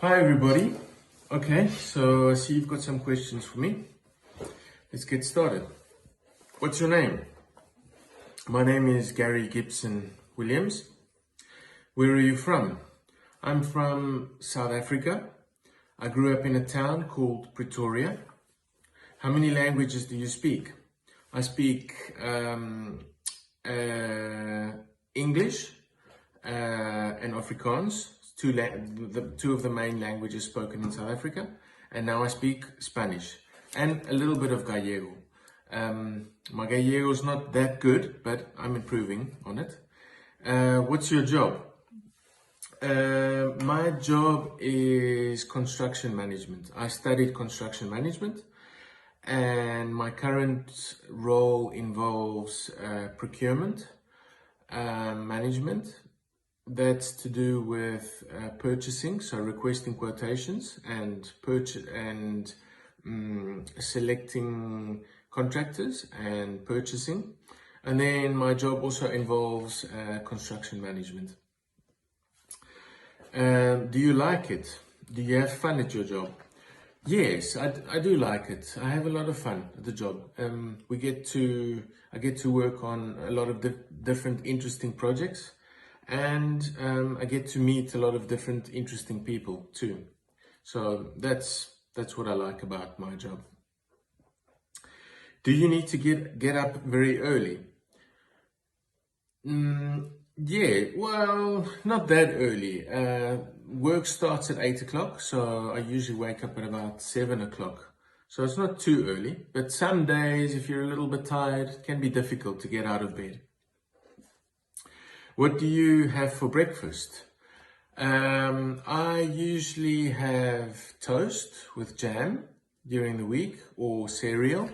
Hi everybody. Okay, so I see you've got some questions for me. Let's get started. What's your name? My name is Gary Gibson Williams. Where are you from? I'm from South Africa. I grew up in a town called Pretoria. How many languages do you speak? I speak English and Afrikaans, two of the main languages spoken in South Africa, and now I speak Spanish and a little bit of Gallego. My Gallego is not that good, but I'm improving on it. What's your job? My job is construction management. I studied construction management, and my current role involves procurement, management. That's to do with purchasing, so requesting quotations and selecting contractors and purchasing. And then my job also involves construction management. Do you like it? Do you have fun at your job? Yes, I do like it. I have a lot of fun at the job. I get to work on a lot of different interesting projects, and I get to meet a lot of different interesting people too. So that's what I like about my job. Do you need to get up very early? Yeah, well, not that early. Work starts at 8 o'clock, so I usually wake up at about 7 o'clock. So it's not too early, but some days, if you're a little bit tired, it can be difficult to get out of bed. What do you have for breakfast? I usually have toast with jam during the week, or cereal,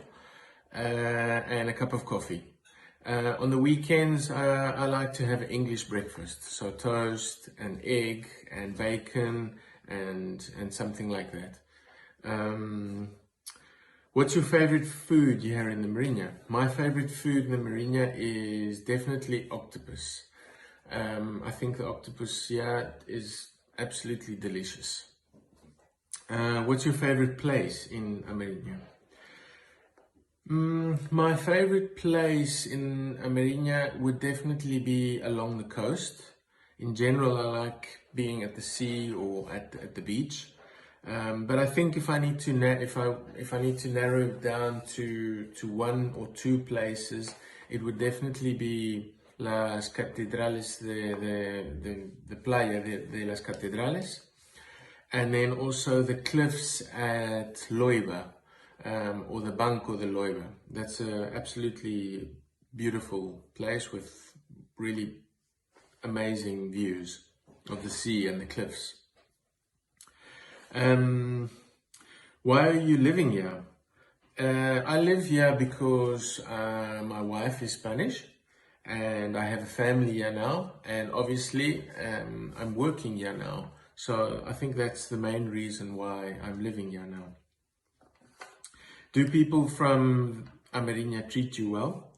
and a cup of coffee. On the weekends, I like to have English breakfast, so toast and egg and bacon and something like that. What's your favorite food here in the Mariña? My favorite food in the Mariña is definitely octopus. I think the octopus here is absolutely delicious. What's your favorite place in Mariña? My favorite place in Mariña would definitely be along the coast. In general, I like being at the sea or at the beach. But I think if I need to narrow it down to one or two places, it would definitely be las catedrales de playa de las catedrales, and then also the cliffs at Loiba. Or the Banco de Loiba. That's an absolutely beautiful place with really amazing views of the sea and the cliffs. Why are you living here? I live here because my wife is Spanish and I have a family here now, and obviously I'm working here now. So I think that's the main reason why I'm living here now. Do people from Mariña treat you well?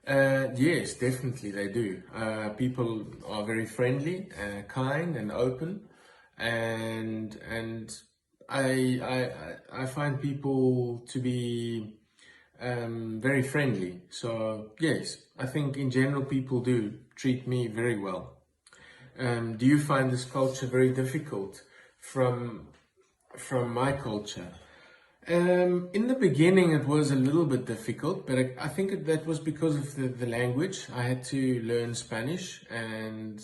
Yes, definitely they do. People are very friendly, kind and open, and I find people to be very friendly. So yes, I think in general people do treat me very well. Do you find this culture very difficult from my culture? In the beginning, it was a little bit difficult, but I think that was because of the language. I had to learn Spanish, and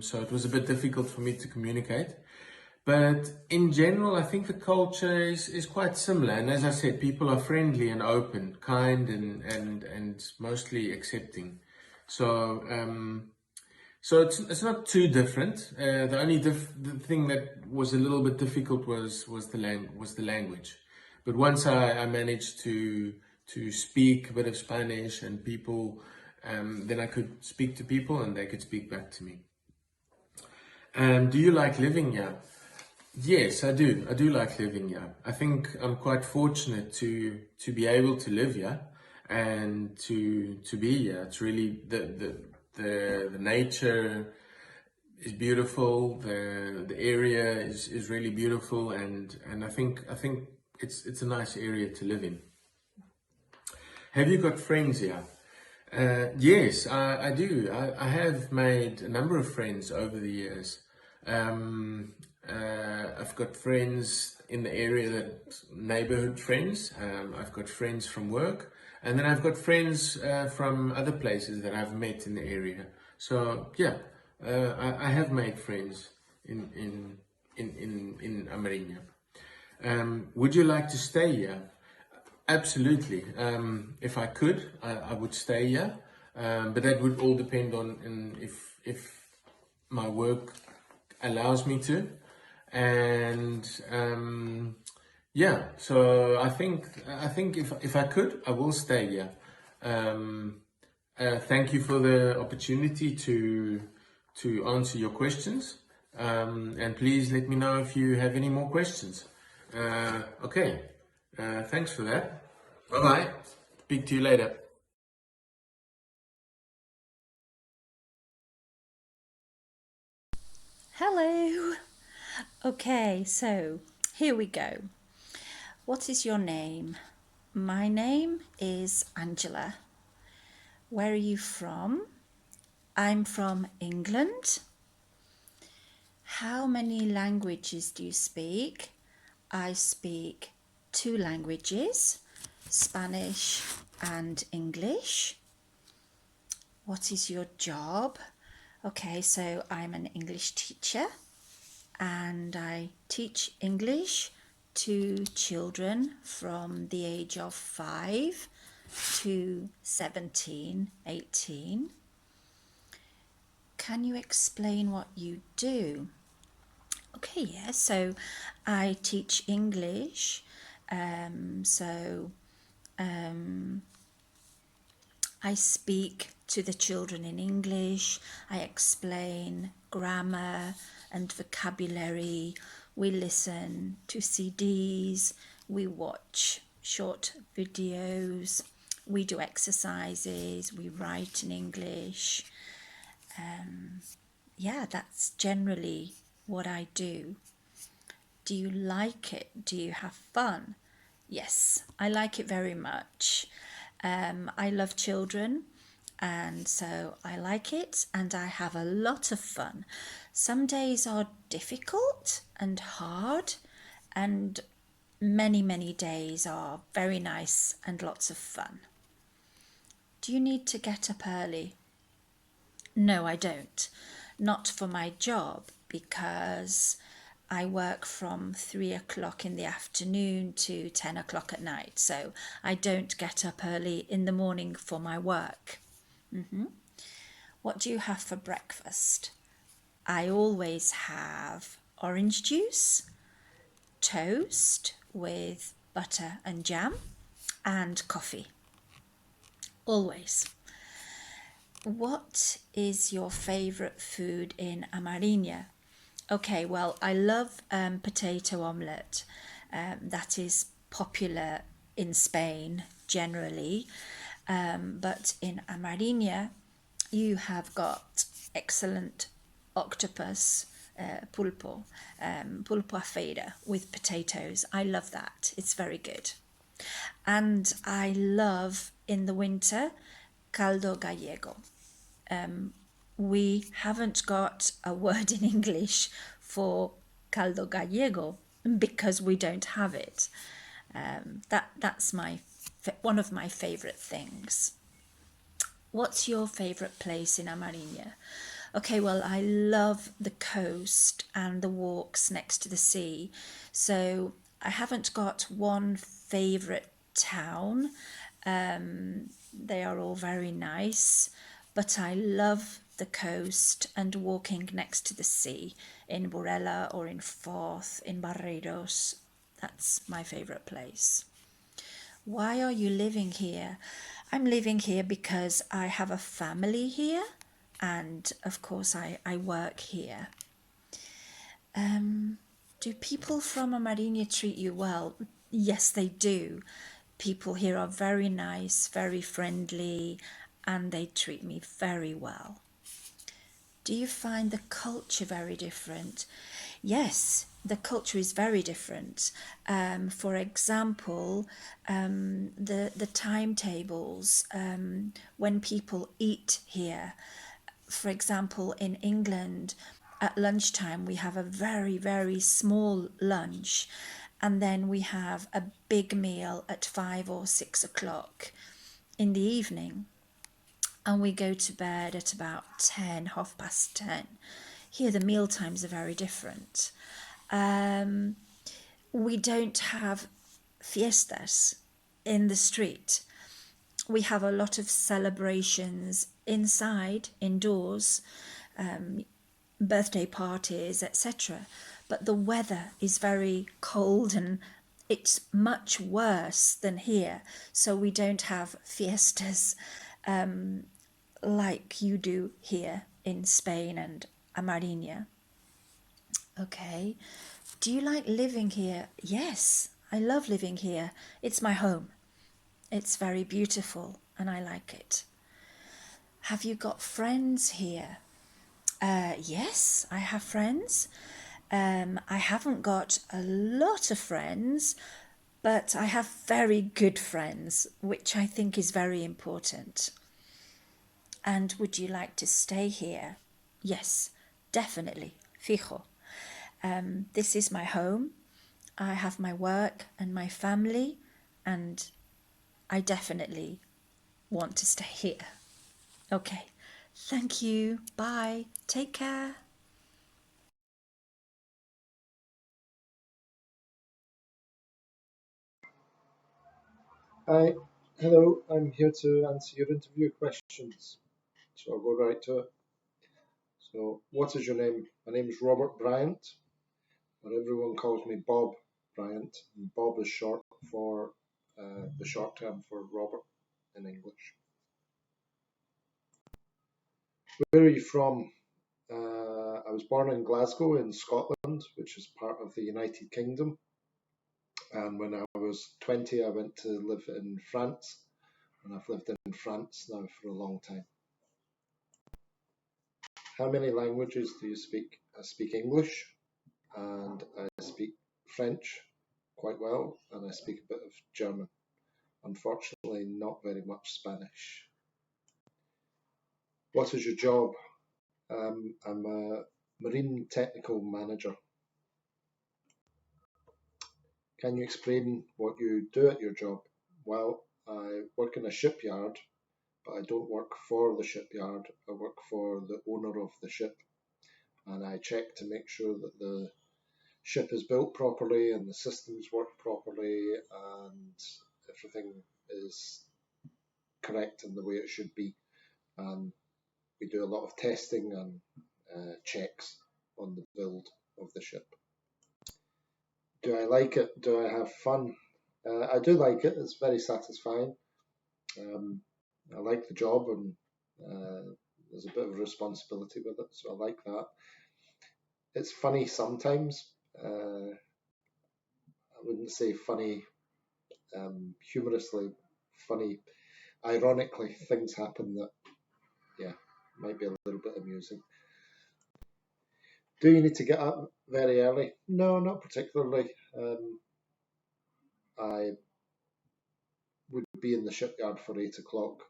so it was a bit difficult for me to communicate. But in general, I think the culture is quite similar. And as I said, people are friendly and open, kind, and mostly accepting. So it's not too different. The only the thing that was a little bit difficult was the language. But once I managed to speak a bit of Spanish and people, then I could speak to people and they could speak back to me. Do you like living here? Yes, I do. I do like living here. I think I'm quite fortunate to be able to live here and to be here. It's really the nature is beautiful. The area is really beautiful, and I think it's a nice area to live in. Have you got friends here? Yes, I do. I have made a number of friends over the years. I've got friends in the area, that neighborhood friends. I've got friends from work, and then I've got friends from other places that I've met in the area. So yeah, I have made friends in Mariña. Would you like to stay here? Absolutely. If I could, I would stay here, but that would all depend on if my work allows me to, and yeah. So I think if I could, I will stay here. Thank you for the opportunity to answer your questions, and please let me know if you have any more questions. Okay. Thanks for that. Bye bye. Speak to you later. Hello. Okay, so here we go. What is your name? My name is Angela. Where are you from? I'm from England. How many languages do you speak? I speak two languages, Spanish and English. What is your job? Okay, so I'm an English teacher and I teach English to children from the age of 5 to 17, 18. Can you explain what you do? Okay, yeah, so I teach English. So I speak to the children in English, I explain grammar and vocabulary, we listen to CDs, we watch short videos, we do exercises, we write in English. Yeah, that's generally what I do. Do you like it? Do you have fun? Yes, I like it very much. I love children, and so I like it, and I have a lot of fun. Some days are difficult and hard, and many, many days are very nice and lots of fun. Do you need to get up early? No, I don't. Not for my job because I work from 3 o'clock in the afternoon to 10 o'clock at night. So I don't get up early in the morning for my work. What do you have for breakfast? I always have orange juice, toast with butter and jam, and coffee. Always. What is your favourite food in Mariña? Okay, well, I love potato omelette. That is popular in Spain generally, but in Mariña, you have got excellent octopus, pulpo a feira with potatoes. I love that. It's very good. And I love in the winter caldo gallego. We haven't got a word in English for caldo gallego because we don't have it. That's one of my favourite things. What's your favourite place in Mariña? Okay, well, I love the coast and the walks next to the sea. So I haven't got one favourite town. They are all very nice, but I love the coast and walking next to the sea in Burela or in Forth, in Barreiros. That's my favourite place. Why are you living here? I'm living here because I have a family here and of course I work here. Do people from Mariña treat you well? Yes, they do. People here are very nice, very friendly, and they treat me very well. Do you find the culture very different? Yes, the culture is very different. For example, the timetables when people eat here. For example, in England, at lunchtime we have a very, very small lunch, and then we have a big meal at 5 or 6 o'clock in the evening, and we go to bed at about 10, 10:30. Here, the meal times are very different. We don't have fiestas in the street. We have a lot of celebrations inside, indoors, birthday parties, etc. But the weather is very cold and it's much worse than here. So we don't have fiestas like you do here in Spain and Mariña. Okay. Do you like living here? Yes, I love living here. It's my home. It's very beautiful and I like it. Have you got friends here? Yes, I have friends. I haven't got a lot of friends, but I have very good friends, which I think is very important. And would you like to stay here? Yes, definitely. Fijo. This is my home. I have my work and my family, and I definitely want to stay here. Okay. Thank you. Bye. Take care. Hi, hello, I'm here to answer your interview questions. So I'll go right to it. So, what is your name? My name is Robert Bryant, but everyone calls me Bob Bryant. And Bob is short for the short term for Robert in English. Where are you from? I was born in Glasgow in Scotland, which is part of the United Kingdom. And when I was 20, I went to live in France, and I've lived in France now for a long time. How many languages do you speak? I speak English and I speak French quite well, and I speak a bit of German. Unfortunately, not very much Spanish. What is your job? I'm a marine technical manager. Can you explain what you do at your job? Well, I work in a shipyard, but I don't work for the shipyard. I work for the owner of the ship, and I check to make sure that the ship is built properly and the systems work properly and everything is correct in the way it should be. And we do a lot of testing and checks on the build of the ship. Do I like it? Do I have fun? I do like it. It's very satisfying. Um, I like the job, and there's a bit of responsibility with it, so I like that. It's funny sometimes. I wouldn't say funny humorously, funny, ironically, things happen that, yeah, might be a little bit amusing. Do you need to get up very early? No, not particularly. I would be in the shipyard for 8 o'clock.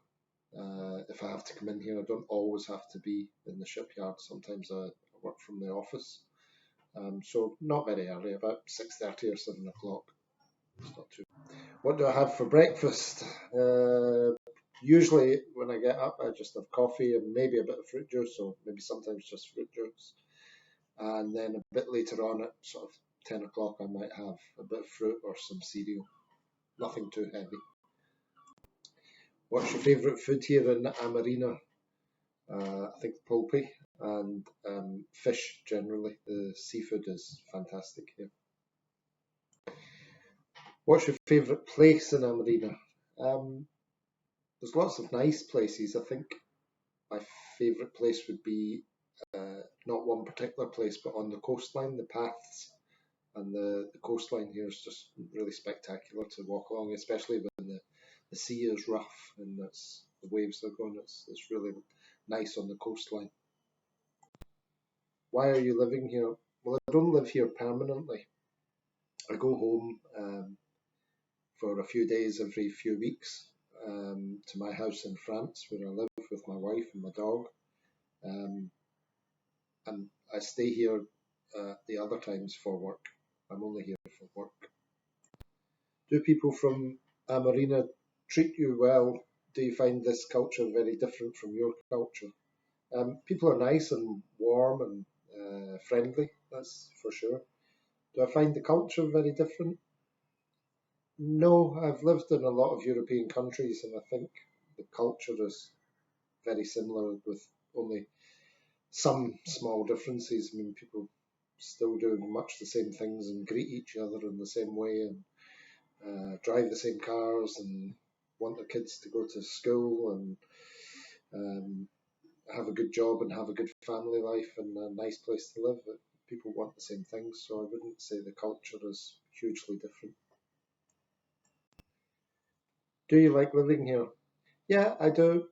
If I have to come in here, I don't always have to be in the shipyard. Sometimes I work from the office. So not very early, about 6:30 or 7 o'clock. It's not too. What do I have for breakfast? Usually when I get up, I just have coffee and maybe a bit of fruit juice, or maybe sometimes just fruit juice. And then a bit later on at sort of 10 o'clock, I might have a bit of fruit or some cereal. Nothing too heavy. What's your favourite food here in Amarina? I think pulpy and fish generally. The seafood is fantastic here. What's your favourite place in Amarina? There's lots of nice places. I think my favourite place would be not one particular place, but on the coastline, the paths and the coastline here is just really spectacular to walk along, especially when the sea is rough and the waves are going. It's really nice on the coastline. why are you living here? Well, I don't live here permanently. I go home for a few days every few weeks to my house in France where I live with my wife and my dog. Um, and I stay here the other times for work. I'm only here for work. Do people from Mariña treat you well? Do you find this culture very different from your culture? People are nice and warm and friendly, that's for sure. Do I find the culture very different? No, I've lived in a lot of European countries and I think the culture is very similar with only some small differences. I mean, people still do much the same things and greet each other in the same way and drive the same cars and want their kids to go to school and um, have a good job and have a good family life and a nice place to live. People want the same things, so I wouldn't say the culture is hugely different. Do you like living here? Yeah, I do.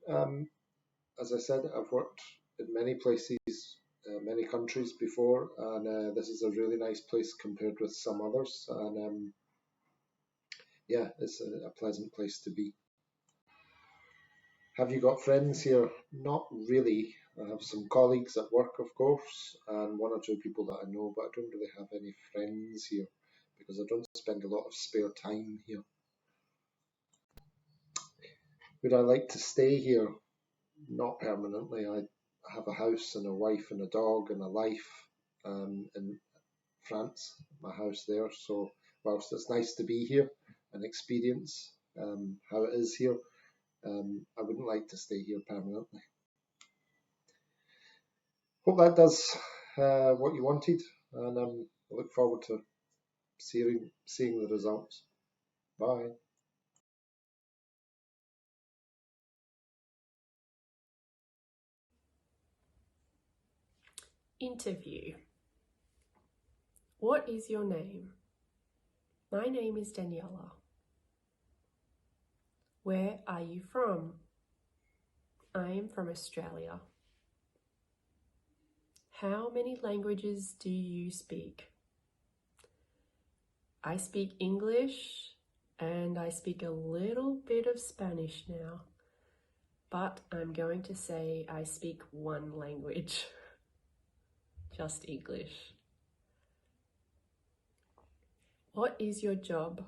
As I said, I've worked in many places, many countries before, and this is a really nice place compared with some others. And yeah, it's a pleasant place to be. Have you got friends here? Not really. I have some colleagues at work, of course, and one or two people that I know, but I don't really have any friends here because I don't spend a lot of spare time here. Would I like to stay here? Not permanently. I have a house and a wife and a dog and a life in France, my house there. So whilst it's nice to be here and experience how it is here, I wouldn't like to stay here permanently. Hope that does what you wanted, and I look forward to seeing the results. Bye. Interview. What is your name? My name is Daniela. Where are you from? I am from Australia. How many languages do you speak? I speak English and I speak a little bit of Spanish now, but I'm going to say I speak one language, just English. What is your job?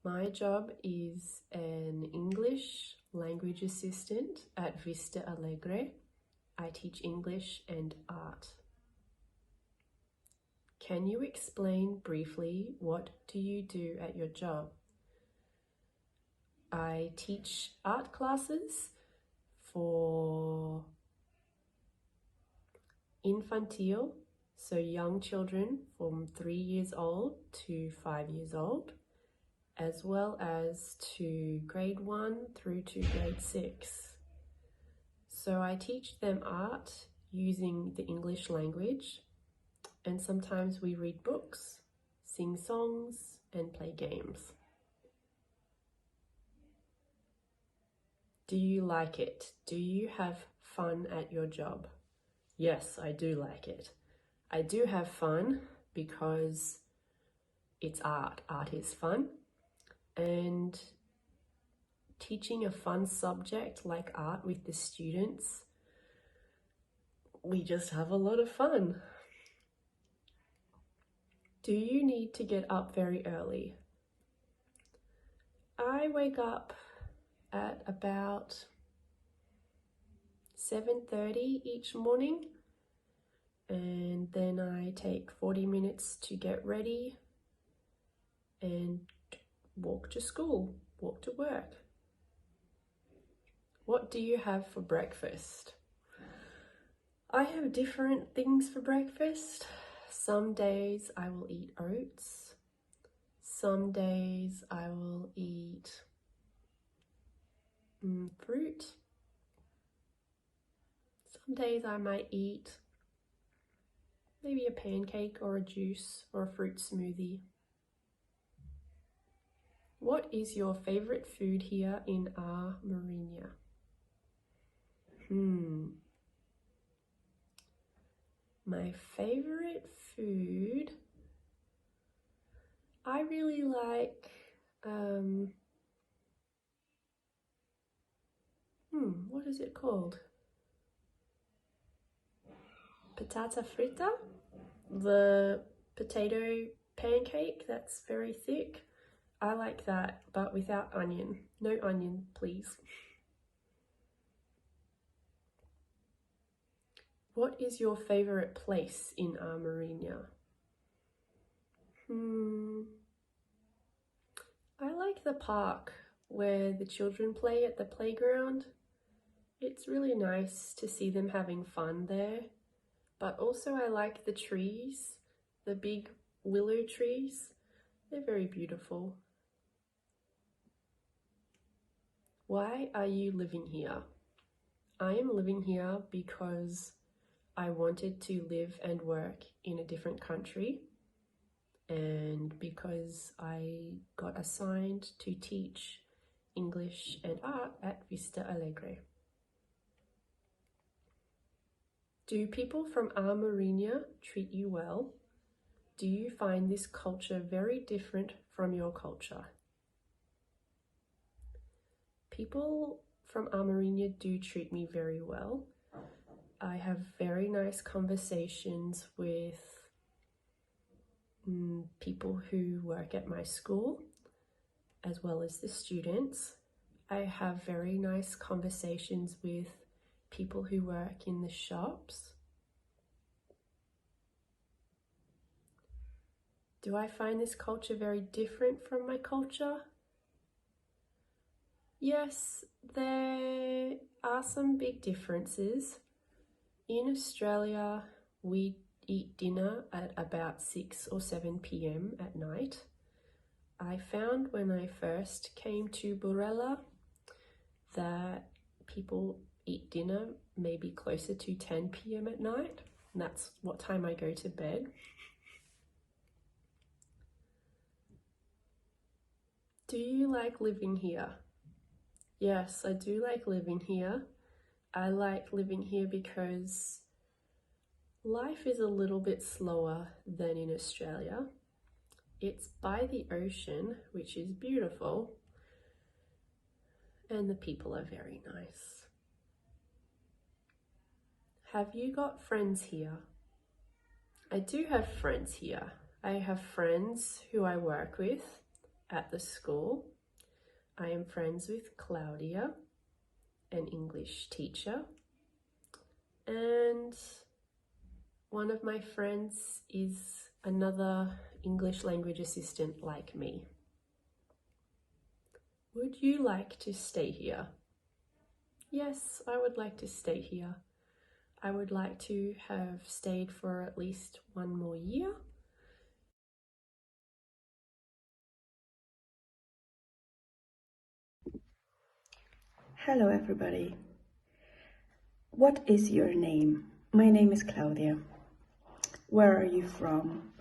My job is an English language assistant at Vista Alegre. I teach English and art. Can you explain briefly what do you do at your job? I teach art classes for infantil, so young children from 3 years old to 5 years old, as well as to grade 1 through to grade 6. So I teach them art using the English language, and sometimes we read books, sing songs, and play games. Do you like it? Do you have fun at your job? Yes, I do like it. I do have fun because it's art. Art is fun. And teaching a fun subject like art with the students, we just have a lot of fun. Do you need to get up very early? I wake up at about 7:30 each morning, and then I take 40 minutes to get ready and walk to school, walk to work. What do you have for breakfast? I have different things for breakfast. Some days I will eat oats. Some days I will eat fruit. Some days I might eat maybe a pancake or a juice or a fruit smoothie. What is your favorite food here in our Mariña? My favorite food, I really like, what is it called? Patata frita, the potato pancake that's very thick. I like that, but without onion. No onion, please. What is your favorite place in Mariña? I like the park where the children play at the playground. It's really nice to see them having fun there. But also I like the trees, the big willow trees. They're very beautiful. Why are you living here? I am living here because I wanted to live and work in a different country, and because I got assigned to teach English and art at Vista Alegre. Do people from Mariña treat you well? Do you find this culture very different from your culture? People from Mariña do treat me very well. I have very nice conversations with people who work at my school, as well as the students. I have very nice conversations with people who work in the shops. Do I find this culture very different from my culture? Yes, there are some big differences. In Australia, we eat dinner at about 6 or 7 p.m. at night. I found when I first came to Burela that people eat dinner maybe closer to 10 p.m. at night, and that's what time I go to bed. Do you like living here? Yes, I do like living here. I like living here because life is a little bit slower than in Australia. It's by the ocean, which is beautiful, and the people are very nice. Have you got friends here? I do have friends here. I have friends who I work with at the school. I am friends with Claudia, an English teacher, and one of my friends is another English language assistant like me. Would you like to stay here? Yes, I would like to stay here. I would like to have stayed for at least 1 more year. Hello everybody. What is your name? My name is Claudia. Where are you from?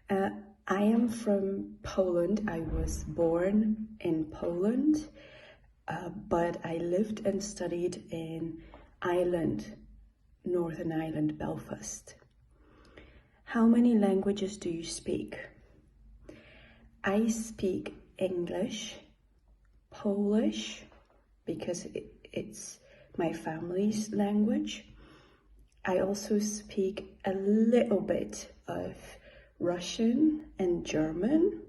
I am from Poland. I was born in Poland, but I lived and studied in Ireland, Northern Ireland, Belfast. How many languages do you speak? I speak English, Polish, because it's my family's language. I also speak a little bit of Russian and German,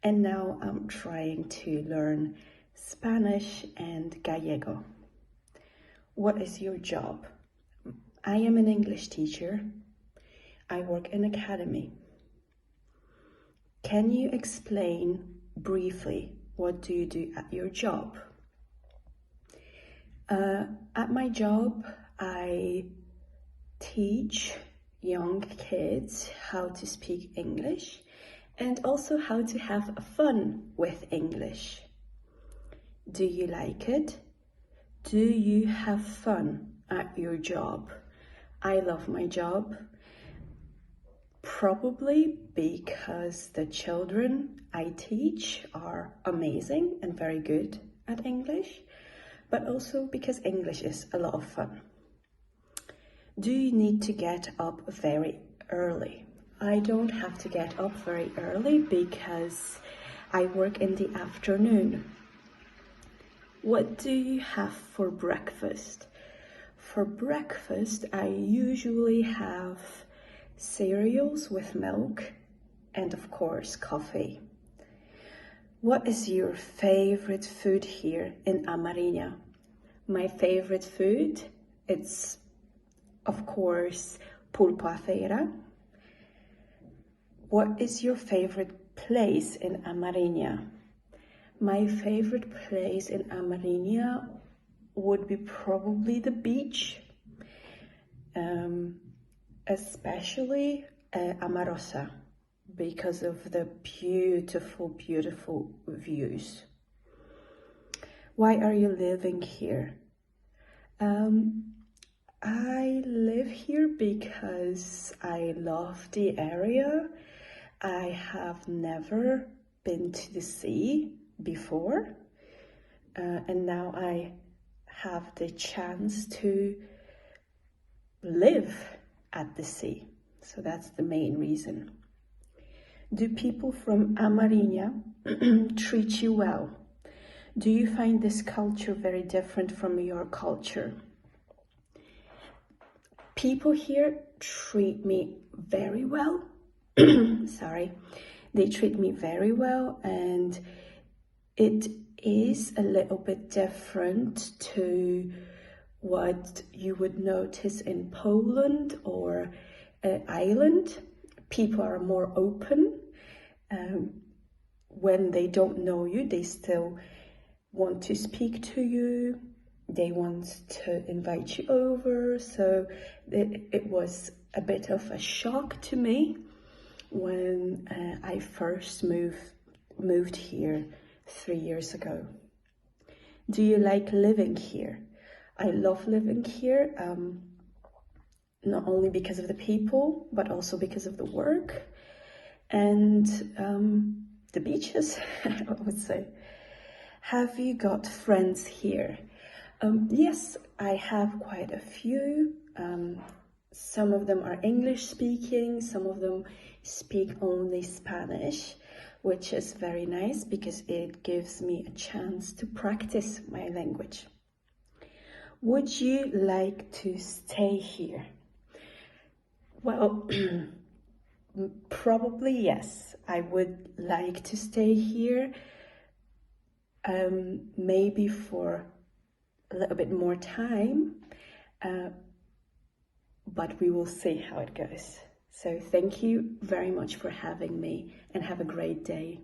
and now I'm trying to learn Spanish and Gallego. What is your job? I am an English teacher. I work in academy. Can you explain briefly what do you do at your job? At my job, I teach young kids how to speak English and also how to have fun with English. Do you like it? Do you have fun at your job? I love my job, probably because the children I teach are amazing and very good at English, but also because English is a lot of fun. Do you need to get up very early? I don't have to get up very early because I work in the afternoon. What do you have for breakfast? For breakfast, I usually have cereals with milk and of course coffee. What is your favorite food here in Mariña? My favorite food, it's of course pulpo a feira. What is your favorite place in Mariña? My favorite place in Mariña would be probably the beach, especially Amarosa, because of the beautiful, beautiful views. Why are you living here? I live here because I love the area. I have never been to the sea before, and now I have the chance to live at the sea. So that's the main reason. Do people from Mariña treat you well? Do you find this culture very different from your culture? People here treat me very well. Sorry. They treat me very well, and it is a little bit different to what you would notice in Poland or Ireland. People are more open. When they don't know you, they still want to speak to you. They want to invite you over. So it was a bit of a shock to me when I first moved here 3 years ago. Do you like living here? I love living here, not only because of the people, but also because of the work and the beaches, I would say. Have you got friends here? Yes, I have quite a few. Some of them are English speaking, some of them speak only Spanish, which is very nice because it gives me a chance to practice my language. Would you like to stay here? Well, probably yes. I would like to stay here, maybe for a little bit more time, but we will see how it goes. So thank you very much for having me, and have a great day.